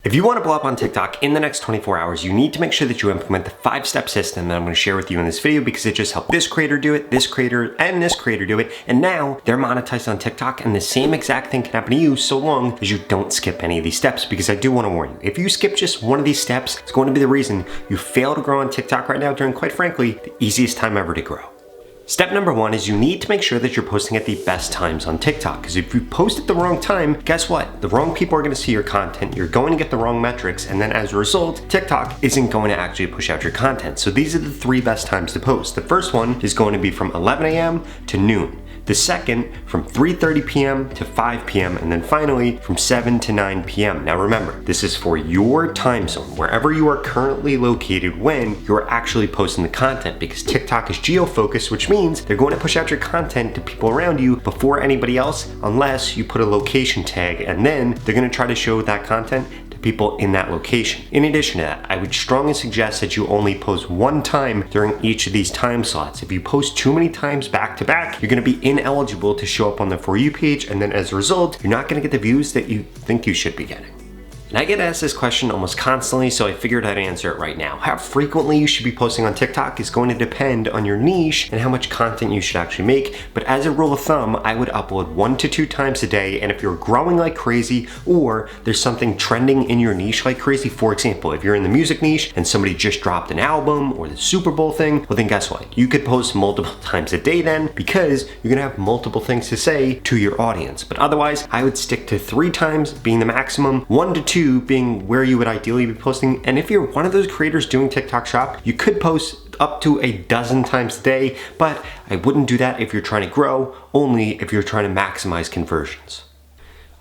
If you want to blow up on TikTok in the next 24 hours, you need to make sure that you implement the 5-step system that I'm going to share with you in this video because it just helped this creator do it, this creator, and this creator do it, and now they're monetized on TikTok, and the same exact thing can happen to you so long as you don't skip any of these steps, because I do want to warn you, if you skip just one of these steps, it's going to be the reason you fail to grow on TikTok right now during, quite frankly, the easiest time ever to grow. Step number 1 is you need to make sure that you're posting at the best times on TikTok, because if you post at the wrong time, guess what? The wrong people are going to see your content, you're going to get the wrong metrics, and then as a result, TikTok isn't going to actually push out your content. So these are the 3 best times to post. The first one is going to be from 11 a.m. to noon. The second from 3:30 p.m. to 5 p.m. and then finally from 7 to 9 p.m. Now remember, this is for your time zone, wherever you are currently located when you're actually posting the content, because TikTok is geo-focused, which means they're going to push out your content to people around you before anybody else, unless you put a location tag, and then they're going to try to show that content people in that location. In addition to that, I would strongly suggest that you only post one time during each of these time slots. If you post too many times back to back, you're going to be ineligible to show up on the For You page, and then as a result, you're not going to get the views that you think you should be getting. And I get asked this question almost constantly, so I figured I'd answer it right now. How frequently you should be posting on TikTok is going to depend on your niche and how much content you should actually make, but as a rule of thumb, I would upload 1 to 2 times a day, and if you're growing like crazy or there's something trending in your niche like crazy, for example, if you're in the music niche and somebody just dropped an album or the Super Bowl thing, well then guess what? You could post multiple times a day then, because you're gonna have multiple things to say to your audience. But otherwise, I would stick to 3 times being the maximum, 1 to 2 being where you would ideally be posting. And if you're one of those creators doing TikTok Shop, you could post up to a dozen times a day, but I wouldn't do that if you're trying to grow, only if you're trying to maximize conversions.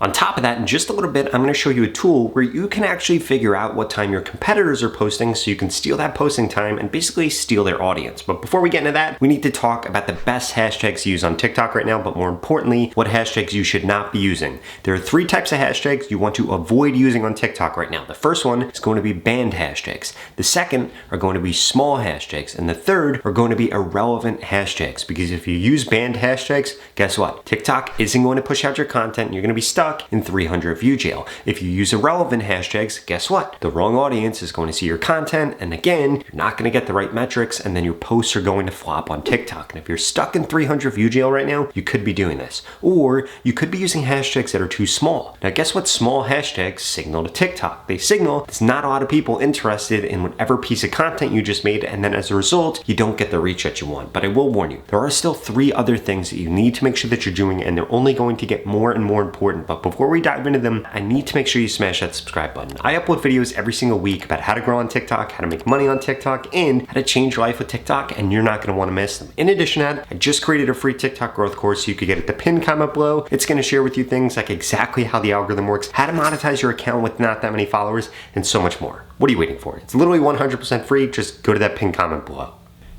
On top of that, in just a little bit, I'm going to show you a tool where you can actually figure out what time your competitors are posting so you can steal that posting time and basically steal their audience. But before we get into that, we need to talk about the best hashtags to use on TikTok right now, but more importantly, what hashtags you should not be using. There are 3 types of hashtags you want to avoid using on TikTok right now. The first one is going to be banned hashtags. The second are going to be small hashtags. And the third are going to be irrelevant hashtags, because if you use banned hashtags, guess what? TikTok isn't going to push out your content and you're going to be stuck in 300 view jail. If you use irrelevant hashtags, guess what? The wrong audience is going to see your content, and again, you're not going to get the right metrics, and then your posts are going to flop on TikTok. And if you're stuck in 300 view jail right now, you could be doing this. Or you could be using hashtags that are too small. Now guess what small hashtags signal to TikTok? They signal there's not a lot of people interested in whatever piece of content you just made, and then as a result, you don't get the reach that you want. But I will warn you, there are still 3 other things that you need to make sure that you're doing, and they're only going to get more and more important. But before we dive into them, I need to make sure you smash that subscribe button. I upload videos every single week about how to grow on TikTok, how to make money on TikTok, and how to change your life with TikTok, and you're not going to want to miss them. In addition to that, I just created a free TikTok growth course so you could get it the pinned comment below. It's going to share with you things like exactly how the algorithm works, how to monetize your account with not that many followers, and so much more. What are you waiting for? It's literally 100% free. Just go to that pinned comment below.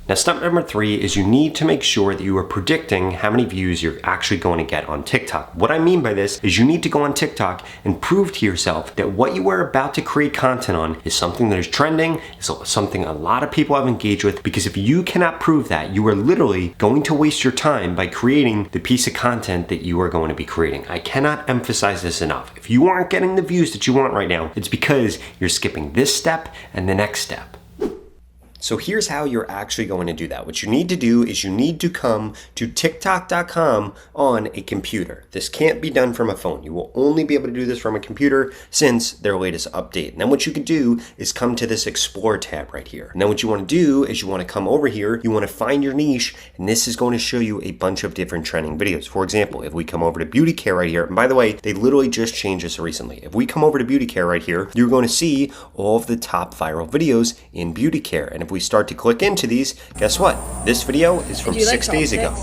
Now, step number 3 is you need to make sure that you are predicting how many views you're actually going to get on TikTok. What I mean by this is you need to go on TikTok and prove to yourself that what you are about to create content on is something that is trending, is something a lot of people have engaged with, because if you cannot prove that, you are literally going to waste your time by creating the piece of content that you are going to be creating. I cannot emphasize this enough. If you aren't getting the views that you want right now, it's because you're skipping this step and the next step. So here's how you're actually going to do that. What you need to do is you need to come to TikTok.com on a computer. This can't be done from a phone. You will only be able to do this from a computer since their latest update. And then what you could do is come to this Explore tab right here. And then what you want to do is you want to come over here, you want to find your niche, and this is going to show you a bunch of different trending videos. For example, if we come over to beauty care right here, and by the way, they literally just changed this recently. If we come over to beauty care right here, you're going to see all of the top viral videos in beauty care. And if we start to click into these, guess what? This video is from 6 days ago.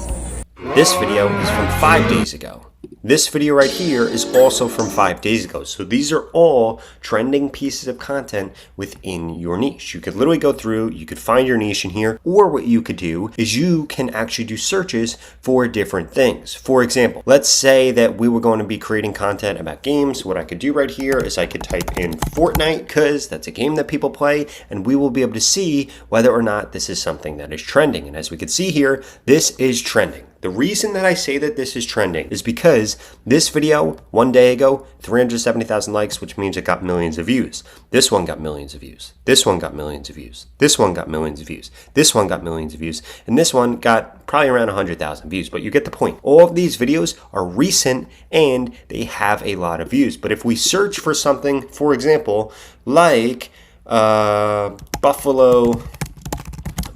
This video is from 5 days ago. This video right here is also from 5 days ago. So these are all trending pieces of content within your niche. You could literally go through, you could find your niche in here, or what you could do is you can actually do searches for different things. For example, let's say that we were going to be creating content about games. What I could do right here is I could type in Fortnite, because that's a game that people play, and we will be able to see whether or not this is something that is trending. And as we can see here, this is trending. The reason that I say that this is trending is because this video, 1 day ago, 370,000 likes, which means it got millions of views. This one got millions of views. This one got millions of views. This one got millions of views. This one got millions of views. And this one got probably around 100,000 views, but you get the point. All of these videos are recent and they have a lot of views. But if we search for something, for example, like Buffalo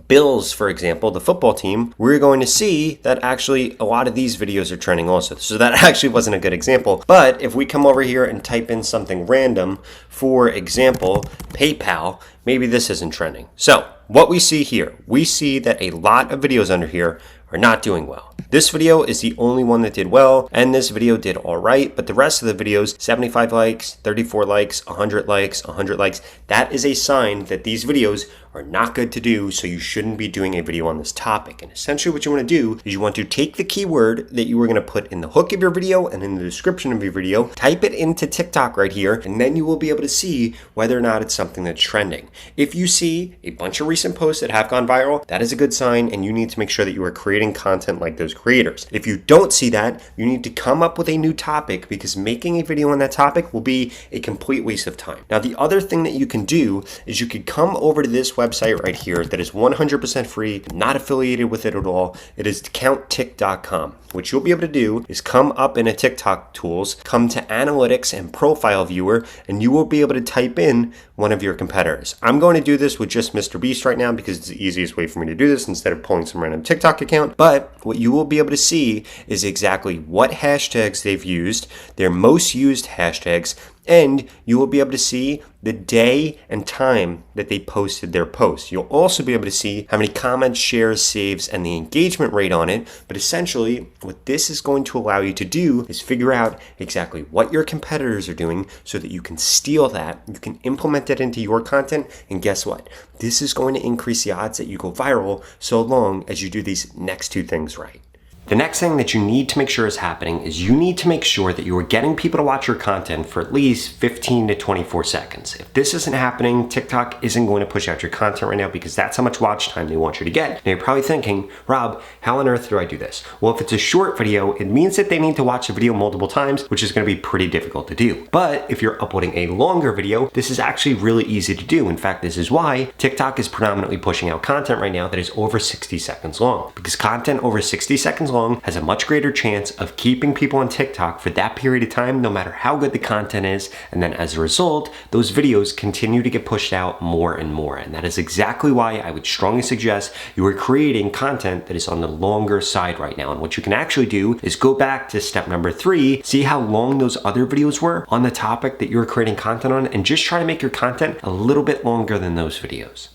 Bills, for example, the football team, we're going to see that actually a lot of these videos are trending also. So that actually wasn't a good example. But if we come over here and type in something random, for example, PayPal, maybe this isn't trending. So what we see here, we see that a lot of videos under here are not doing well. This video is the only one that did well, and this video did all right, but the rest of the videos, 75 likes, 34 likes, 100 likes, 100 likes, that is a sign that these videos are not good to do, so you shouldn't be doing a video on this topic. And essentially what you want to do is you want to take the keyword that you were going to put in the hook of your video and in the description of your video, type it into TikTok right here, and then you will be able to see whether or not it's something that's trending. If you see a bunch of recent posts that have gone viral, that is a good sign, and you need to make sure that you are creating content like those creators. If you don't see that, you need to come up with a new topic, because making a video on that topic will be a complete waste of time. Now, the other thing that you can do is you could come over to this website right here that is 100% free, not affiliated with it at all. It is counttick.com. What you'll be able to do is come up in a TikTok tools, come to analytics and profile viewer, and you will be able to type in one of your competitors. I'm going to do this with just Mr. Beast right now because it's the easiest way for me to do this instead of pulling some random TikTok account. But what you will be able to see is exactly what hashtags they've used, their most used hashtags, and you will be able to see the day and time that they posted their post. You'll also be able to see how many comments, shares, saves, and the engagement rate on it. But essentially, what this is going to allow you to do is figure out exactly what your competitors are doing so that you can steal that, you can implement it into your content, and guess what? This is going to increase the odds that you go viral so long as you do these next two things right. The next thing that you need to make sure is happening is you need to make sure that you are getting people to watch your content for at least 15 to 24 seconds. If this isn't happening, TikTok isn't going to push out your content right now because that's how much watch time they want you to get. Now you're probably thinking, Rob, how on earth do I do this? Well, if it's a short video, it means that they need to watch the video multiple times, which is going to be pretty difficult to do. But if you're uploading a longer video, this is actually really easy to do. In fact, this is why TikTok is predominantly pushing out content right now that is over 60 seconds long, because content over 60 seconds long has a much greater chance of keeping people on TikTok for that period of time, no matter how good the content is. And then as a result, those videos continue to get pushed out more and more. And that is exactly why I would strongly suggest you are creating content that is on the longer side right now. And what you can actually do is go back to step number 3, see how long those other videos were on the topic that you're creating content on, and just try to make your content a little bit longer than those videos.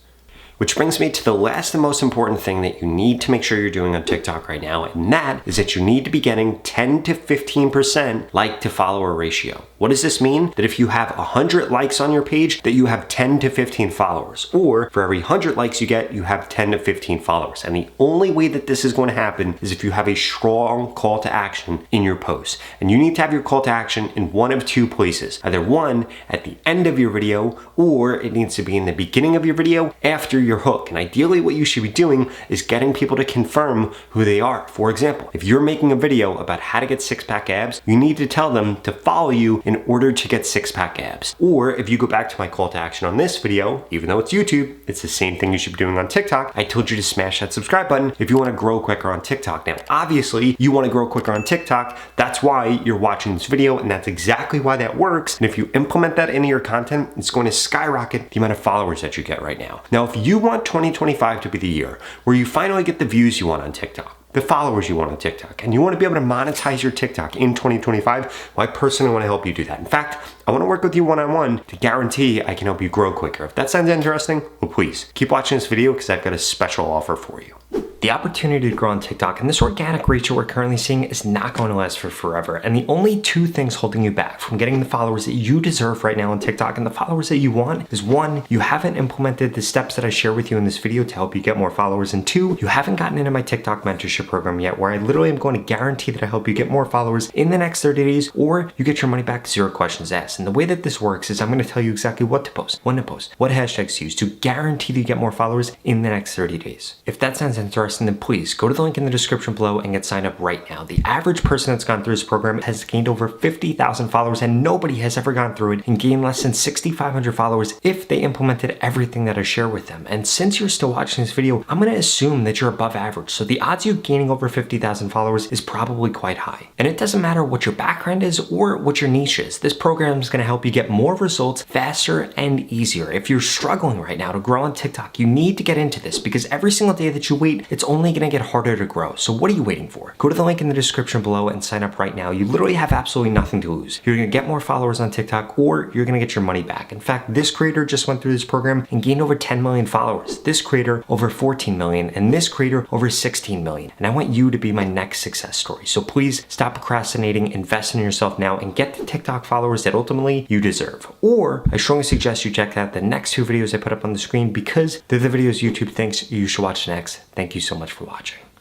Which brings me to the last and most important thing that you need to make sure you're doing on TikTok right now, and that is that you need to be getting 10 to 15% like to follower ratio. What does this mean? That if you have 100 likes on your page, that you have 10 to 15 followers, or for every 100 likes you get, you have 10 to 15 followers. And the only way that this is going to happen is if you have a strong call to action in your post. And you need to have your call to action in one of two places, either one at the end of your video, or it needs to be in the beginning of your video after your hook. And ideally what you should be doing is getting people to confirm who they are. For example, if you're making a video about how to get six-pack abs, you need to tell them to follow you in order to get six-pack abs. Or if you go back to my call to action on this video, even though it's YouTube, it's the same thing you should be doing on TikTok. I told you to smash that subscribe button if you want to grow quicker on TikTok. Now, obviously, you want to grow quicker on TikTok. That's why you're watching this video, and that's exactly why that works. And if you implement that into your content, it's going to skyrocket the amount of followers that you get right now. Now, if you want 2025 to be the year where you finally get the views you want on TikTok, the followers you want on TikTok, and you want to be able to monetize your TikTok in 2025, well, I personally want to help you do that. In fact, I want to work with you one-on-one to guarantee I can help you grow quicker. If that sounds interesting, well, please keep watching this video because I've got a special offer for you. The opportunity to grow on TikTok and this organic reach that we're currently seeing is not going to last for forever. And the only two things holding you back from getting the followers that you deserve right now on TikTok and the followers that you want is, one, you haven't implemented the steps that I share with you in this video to help you get more followers, and two, you haven't gotten into my TikTok mentorship program yet, where I literally am going to guarantee that I help you get more followers in the next 30 days, or you get your money back, 0 questions asked. And the way that this works is I'm going to tell you exactly what to post, when to post, what hashtags to use to guarantee that you get more followers in the next 30 days. If that sounds interesting, interested, then please go to the link in the description below and get signed up right now. The average person that's gone through this program has gained over 50,000 followers, and nobody has ever gone through it and gained less than 6,500 followers if they implemented everything that I share with them. And since you're still watching this video, I'm going to assume that you're above average. So the odds of you gaining over 50,000 followers is probably quite high. And it doesn't matter what your background is or what your niche is. This program is going to help you get more results faster and easier. If you're struggling right now to grow on TikTok, you need to get into this because every single day that you wait, it's only going to get harder to grow. So what are you waiting for? Go to the link in the description below and sign up right now. You literally have absolutely nothing to lose. You're going to get more followers on TikTok, or you're going to get your money back. In fact, this creator just went through this program and gained over 10 million followers. This creator over 14 million, and this creator over 16 million. And I want you to be my next success story. So please stop procrastinating, invest in yourself now, and get the TikTok followers that ultimately you deserve. Or I strongly suggest you check out the next two videos I put up on the screen because they're the videos YouTube thinks you should watch next. Thank you so much for watching.